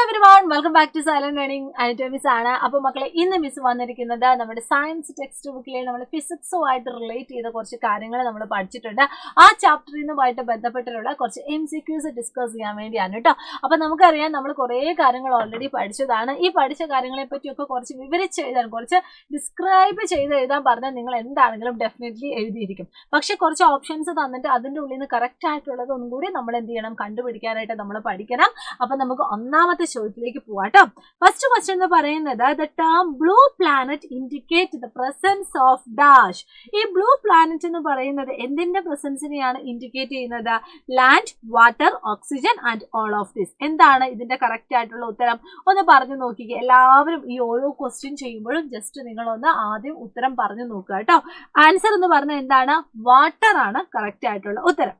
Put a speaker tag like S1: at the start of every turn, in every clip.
S1: everyone, welcome back to Silent Learning. Miss ആണ്. അപ്പോൾ മക്കളെ ഇന്ന് മിസ് വന്നിരിക്കുന്നത് നമ്മുടെ സയൻസ് ടെക്സ്റ്റ് ബുക്കിലെ നമ്മൾ ഫിസിക്സുമായിട്ട് റിലേറ്റ് ചെയ്ത കുറച്ച് കാര്യങ്ങൾ നമ്മൾ പഠിച്ചിട്ടുണ്ട്. ആ ചാപ്റ്ററിനുമായിട്ട് ബന്ധപ്പെട്ടിട്ടുള്ള കുറച്ച് MCQs ഡിസ്കസ് ചെയ്യാൻ വേണ്ടിയാണ് കേട്ടോ. അപ്പോൾ നമുക്കറിയാം നമ്മൾ കുറേ കാര്യങ്ങൾ ഓൾറെഡി പഠിച്ചതാണ്. ഈ പഠിച്ച കാര്യങ്ങളെ പറ്റിയൊക്കെ കുറച്ച് വിവരിച്ച് എഴുതാൻ, കുറച്ച് ഡിസ്ക്രൈബ് ചെയ്ത് എഴുതാൻ പറഞ്ഞാൽ നിങ്ങൾ എന്താണെങ്കിലും ഡെഫിനറ്റ്ലി എഴുതിയിരിക്കും. പക്ഷെ കുറച്ച് ഓപ്ഷൻസ് തന്നിട്ട് അതിൻ്റെ ഉള്ളിൽ നിന്ന് കറക്റ്റ് ആയിട്ടുള്ളത് ഒന്നും കൂടി നമ്മൾ എന്ത് ചെയ്യണം, കണ്ടുപിടിക്കാനായിട്ട് നമ്മൾ പഠിക്കണം. അപ്പം നമുക്ക് ഒന്നാമത്തെ ചോദ്യത്തിലേക്ക് പോവാട്ടോ. ഫസ്റ്റ് ക്വസ്റ്റ്യൻ എന്ന് പറയുന്നത് the term blue planet indicate the presence of dash. ഈ ബ്ലൂ പ്ലാനറ്റ് എന്ന് പറയുന്നത് എന്തിന്റെ പ്രസൻസിനെയാണ് ഇൻഡിക്കേറ്റ് ചെയ്യുന്നത്? Land, water, oxygen and all of this. എന്താണ് ഇതിന്റെ കറക്റ്റ് ആയിട്ടുള്ള ഉത്തരം? ഒന്ന് പറഞ്ഞു നോക്കിക്കേ. എല്ലാവരും ഈ ഓരോ ക്വസ്റ്റ്യൻ ചെയ്യുമ്പോഴും ജസ്റ്റ് നിങ്ങളൊന്ന് ആദ്യം ഉത്തരം പറഞ്ഞു നോക്കുക കേട്ടോ. ആൻസർ എന്ന് പറഞ്ഞാൽ എന്താണ്? വാട്ടർ ആണ് കറക്റ്റ് ആയിട്ടുള്ള ഉത്തരം.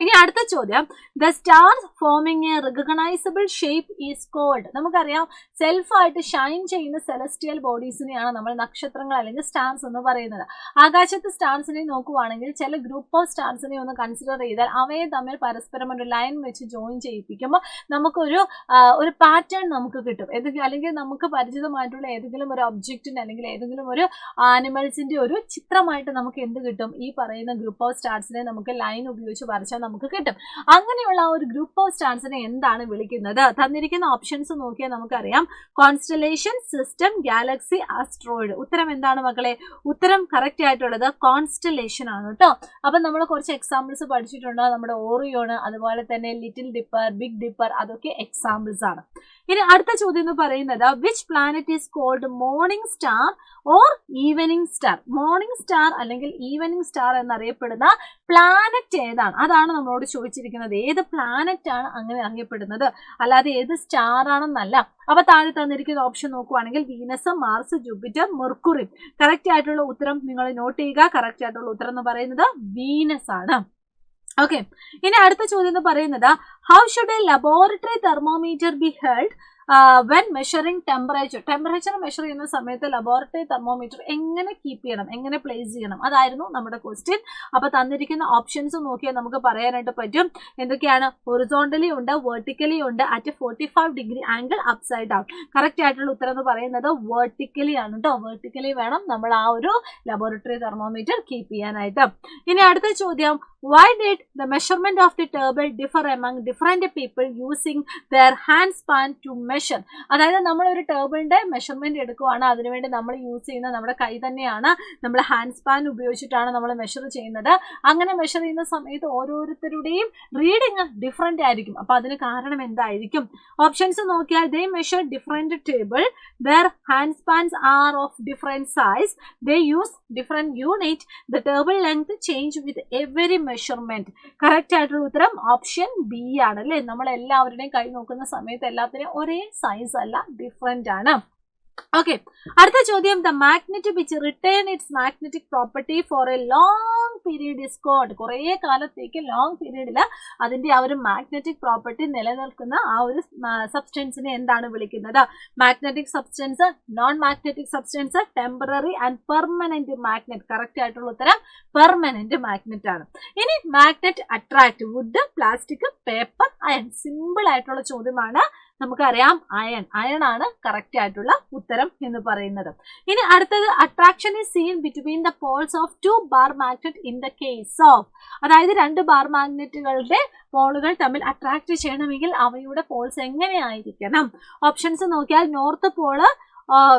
S1: ഇനി അടുത്ത ചോദ്യം, the stars forming a recognisable shape is called. നമുക്കറിയാം സെൽഫായിട്ട് ഷൈൻ ചെയ്യുന്ന സെലസ്റ്റിയൽ ബോഡീസിനെയാണ് നമ്മൾ നക്ഷത്രങ്ങൾ അല്ലെങ്കിൽ സ്റ്റാർസ് എന്ന് പറയുന്നത്. ആകാശത്ത് സ്റ്റാർസിനെ നോക്കുവാണെങ്കിൽ ചില ഗ്രൂപ്പ് ഓഫ് സ്റ്റാർസിനെ ഒന്ന് കൺസിഡർ ചെയ്താൽ അവയെ തമ്മിൽ പരസ്പരം ഒരു ലൈൻ വെച്ച് ജോയിൻ ചെയ്യിപ്പിക്കുമ്പോൾ നമുക്കൊരു പാറ്റേൺ നമുക്ക് കിട്ടും. അല്ലെങ്കിൽ നമുക്ക് പരിചിതമായിട്ടുള്ള ഏതെങ്കിലും ഒരു ഒബ്ജക്റ്റിന്റെ അല്ലെങ്കിൽ ഏതെങ്കിലും ഒരു ആനിമൽസിന്റെ ഒരു ചിത്രമായിട്ട് നമുക്ക് എന്ത് കിട്ടും? ഈ പറയുന്ന ഗ്രൂപ്പ് ഓഫ് സ്റ്റാർസിനെ നമുക്ക് ലൈൻ ഉപയോഗിച്ച് വരച്ചാൽ നമുക്ക് കിട്ടും. അങ്ങനെയുള്ള ഒരു ഗ്രൂപ്പ് ഓഫ് സ്റ്റാർസിനെ എന്താണ് വിളിക്കുന്നത്? തന്നിരിക്കുന്ന ഓപ്ഷൻസ് നോക്കിയാൽ നമുക്കറിയാം. Constellation, system, Galaxy, asteroid. ഉത്തരം എന്താണ് മക്കളെ? ഉത്തരം കറക്റ്റ് ആയിട്ടുള്ളത് കോൺസ്റ്റലേഷൻ ആണ് കേട്ടോ. അപ്പൊ നമ്മൾ കുറച്ച് എക്സാമ്പിൾസ് പഠിച്ചിട്ടുണ്ട്. നമ്മുടെ ഓറിയോൺ, അതുപോലെ തന്നെ ലിറ്റിൽ ഡിപ്പർ, ബിഗ് ഡിപ്പർ, അതൊക്കെ എക്സാമ്പിൾസ് ആണ്. ഇനി അടുത്ത ചോദ്യം എന്ന് പറയുന്നത് which planet is called morning star or evening star? Morning star അല്ലെങ്കിൽ ഈവനിങ് സ്റ്റാർ എന്നറിയപ്പെടുന്ന പ്ലാനറ്റ് ഏതാണ്? അതാണ് നമ്മളോട് ചോദിച്ചിരിക്കുന്നത്. ഏത് പ്ലാനറ്റ് ആണ് അങ്ങനെ അറിയപ്പെടുന്നത്, അല്ലാതെ ഏത് സ്റ്റാർ ആണെന്നല്ല. അപ്പൊ താഴെ തന്നിരിക്കുന്ന ഓപ്ഷൻ നോക്കുവാണെങ്കിൽ Venus, Mars, Jupiter, Mercury. Correct ആയിട്ടുള്ള ഉത്തരം നിങ്ങൾ നോട്ട് ചെയ്യുക. കറക്റ്റ് ആയിട്ടുള്ള ഉത്തരം എന്ന് പറയുന്നത് വീനസ് ആണ്. ഓക്കെ, ഇനി അടുത്ത ചോദ്യം എന്ന് പറയുന്നത് how should A laboratory thermometer be held when measuring temperature? Temperature measure ചെയ്യുന്ന സമയത്ത് ലബോറട്ടറി തെർമോമീറ്റർ എങ്ങനെ കീപ്പ് ചെയ്യണം, എങ്ങനെ പ്ലേസ് ചെയ്യണം? അതായിരുന്നു നമ്മുടെ ക്വസ്റ്റ്യൻ. അപ്പൊ തന്നിരിക്കുന്ന ഓപ്ഷൻസ് നോക്കിയാൽ നമുക്ക് പറയാനായിട്ട് പറ്റും. എന്തൊക്കെയാണ്? ഹൊറിസോണ്ടലി ഉണ്ട്, വെർട്ടിക്കലി ഉണ്ട്, at 45 degree angle upside down. Correct ആയിട്ടുള്ള ഉത്തരം എന്ന് പറയുന്നത് വെർട്ടിക്കലി ആണ് കേട്ടോ. വെർട്ടിക്കലി വേണം നമ്മൾ ആ ഒരു ലബോറട്ടറി തെർമോമീറ്റർ കീപ്പ് ചെയ്യാനായിട്ട്. ഇനി അടുത്ത ചോദ്യം, why did the measurement of the table differ among different people using their hand span to measure? അതായത് നമ്മൾ ഒരു ടേബിളിന്റെ മെഷർമെന്റ് എടുക്കുവാണ്, അതിനുവേണ്ടി നമ്മൾ യൂസ് ചെയ്യുന്ന നമ്മുടെ കൈ തന്നെയാണ്. നമ്മൾ ഹാൻഡ് സ്പാൻ ഉപയോഗിച്ചിട്ടാണ് നമ്മൾ മെഷർ ചെയ്യുന്നത്. അങ്ങനെ മെഷർ ചെയ്യുന്ന സമയത്ത് ഓരോരുത്തരുടെയും റീഡിങ് ഡിഫറെന്റ് ആയിരിക്കും. അപ്പൊ അതിന് കാരണം എന്തായിരിക്കും? ഓപ്ഷൻസ് നോക്കിയാൽ they measure different table, their hand spans are of different size, they use different unit, the table length change with every measurement. Correct ആയിട്ടുള്ള ഉത്തരം ഓപ്ഷൻ ബി ആണ് അല്ലേ. നമ്മൾ എല്ലാവരുടെയും കൈ നോക്കുന്ന സമയത്ത് എല്ലാത്തിനും ഒരേ സൈസ് അല്ല, ഡിഫറെന്റ് ആണ്. ഓക്കെ, അടുത്ത ചോദ്യം, the magnet which return its magnetic property for a long period is called. കുറേ കാലത്തേക്ക് ലോങ് പീരീഡിൽ അതിന്റെ ആ ഒരു മാഗ്നറ്റിക് പ്രോപ്പർട്ടി നിലനിൽക്കുന്ന ആ ഒരു സബ്സ്റ്റൻസിനെ എന്താണ് വിളിക്കുന്നത്? Magnetic substance, non magnetic substance, temporary and permanent magnet. Correct ആയിട്ടുള്ള ഉത്തരം പെർമനന്റ് മാഗ്നറ്റ് ആണ്. ഇനി magnet attract wood, plastic, paper, iron. Simple ആയിട്ടുള്ള ചോദ്യമാണ്. നമുക്കറിയാം അയൺ ആണ് കറക്റ്റ് ആയിട്ടുള്ള ഉത്തരം എന്ന് പറയുന്നത്. ഇനി അടുത്തത്, attraction is seen between the poles of 2 bar magnet in the case of. അതായത് 2 ബാർ മാഗ്നറ്റുകളുടെ പോളുകൾ തമ്മിൽ അട്രാക്ട് ചെയ്യണമെങ്കിൽ അവയുടെ പോൾസ് എങ്ങനെയായിരിക്കണം? ഓപ്ഷൻസ് നോക്കിയാൽ north pole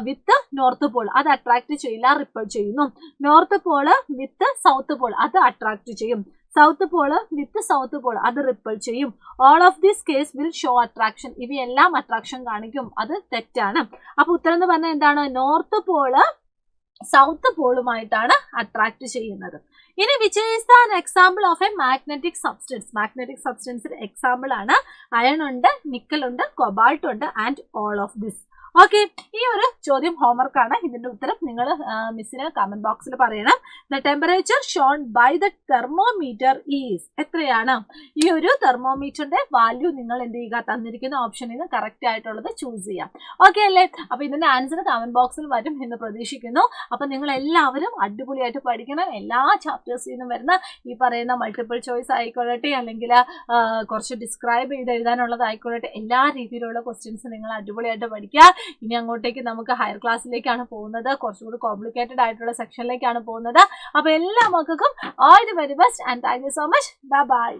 S1: with north pole, അത് അട്രാക്ട് ചെയ്യില്ല, റിപ്പൽ ചെയ്യുന്നു. North pole with south pole, അത് അട്രാക്ട് ചെയ്യും. South pole with south pole, അത് റിപ്പൽ ചെയ്യും. All of this case will show attraction. ഇവയെല്ലാം അട്രാക്ഷൻ കാണിക്കും, അത് തെറ്റാണ്. അപ്പൊ ഉത്തരം എന്ന് പറഞ്ഞാൽ എന്താണ്? നോർത്ത് പോള് സൗത്ത് പോളുമായിട്ടാണ് അട്രാക്ട് ചെയ്യുന്നത്. ഇനി which is an example of a magnetic substance? Magnetic സബ്സ്റ്റൻസിന് എക്സാമ്പിൾ ആണ് അയൺ ഉണ്ട്, നിക്കൽ ഉണ്ട്, കൊബാൾട്ട് ഉണ്ട് and all of this. Okay, ഈ ഒരു ചോദ്യം ഹോംവർക്ക് ആണ്. ഇതിന്റെ ഉത്തരം നിങ്ങൾ മിസ്സിന് കമന്റ് ബോക്സിൽ പറയണം. The temperature shown by the thermometer is, എത്രയാണ്? ഈ ഒരു തെർമോമീറ്ററിന്റെ വാല്യൂ നിങ്ങൾ എന്ത് ചെയ്യുക, തന്നിരിക്കുന്ന ഓപ്ഷനിൽ നിന്ന് കറക്റ്റ് ആയിട്ടുള്ളത് ചൂസ് ചെയ്യാം. ഓക്കെ അല്ലേ? അപ്പൊ ഇതിന്റെ ആൻസർ കമന്റ് ബോക്സിൽ വരും എന്ന് പ്രതീക്ഷിക്കുന്നു. അപ്പൊ നിങ്ങൾ എല്ലാവരും അടിപൊളിയായിട്ട് പഠിക്കണം. എല്ലാ ചാപ്റ്റേഴ്സിൽ നിന്നും വരുന്ന ഈ പറയുന്ന മൾട്ടിപ്പിൾ ചോയ്സ് ആയിക്കൊള്ളട്ടെ, അല്ലെങ്കിൽ കുറച്ച് ഡിസ്ക്രൈബ് ചെയ്ത് എഴുതാനുള്ളതായിക്കൊള്ളട്ടെ, എല്ലാ രീതിയിലുള്ള ക്വസ്റ്റ്യൻസ് നിങ്ങൾ അടിപൊളിയായിട്ട് പഠിക്കുക. ഇനി അങ്ങോട്ടേക്ക് നമുക്ക് ഹയർ ക്ലാസ്സിലേക്കാണ് പോകുന്നത്, കുറച്ചുകൂടി കോംപ്ലിക്കേറ്റഡ് ആയിട്ടുള്ള സെക്ഷനിലേക്കാണ് പോകുന്നത്. അപ്പൊ എല്ലാ മക്കൾക്കും all the very best and thank you so much. Bye bye.